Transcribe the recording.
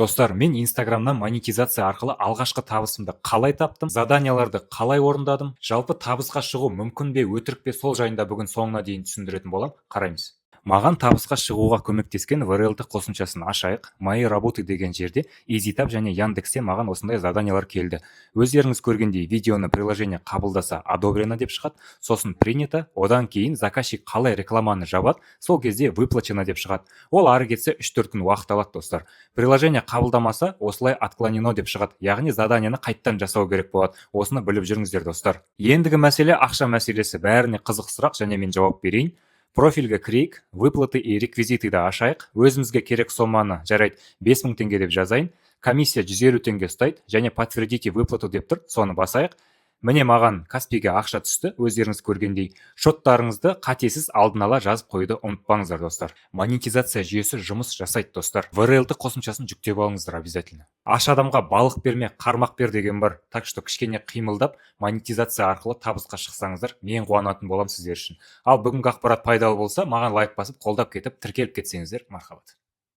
Достар, мен Инстаграмнан монетизация арқылы алғашқы табысымды қалай таптым, заданияларды қалай орындадым, жалпы табысқа шығу мүмкін бе, өтірік пе, сол жайында бүгін соңына дейін түсіндіретін боламын. Қараймыз. Маған табысқа шығуға көмектескен VRLT қосымшасын ашайық. Мои работы деген жерде EasyTab және Яндексте маған осындай заданиялар келді. Өздеріңіз көргендей, видеоны приложение қабылдаса одобрено деп шығады, сосын принято, одан кейін заказчик қалай рекламаны жабады, сол кезде выплачено деп шығады. Ол ары кетсе 3-4 күн уақыт алады, достар. Приложение қабылдамаса, осылай отклонено деп шығады, яғни заданияны қайттан жасау керек болады. Осыны біліп жүріңіздер, достар. Ендігі мәселе ақша мәселесі. Бәріне қызық сұрақ, және мен жауап берейін. Профильге кірейік, выплаты и реквизиты да ашайық. Өзімізге керек соманы, жарайды, 5000 теңге деп жазайын. Комиссия 150 теңге ұстайды, және подтвердите выплату деп тұр, соны басайық. Міне маған Каспиге ақша түсті, өздеріңіз көргендей. Шоттарыңызды қатесіз алдын ала жазып қойды ұмытпаңыздар, достар. Монетизация жүйесі жұмыс жасайды, достар. VRLT қосымшасын жүктеп алыңыздар обязательно. Аш адамға балық берме, қармақ бер деген бар. Так что кішкене қимылдап, монетизация арқылы табысқа шықсаңыздар, мен қуанатын болам сіздер үшін. Ал бүгінгі ақпарат пайдалы болса, маған лайк басып, қолдап кетіп, тіркеліп кетсеңіздер, мархабат.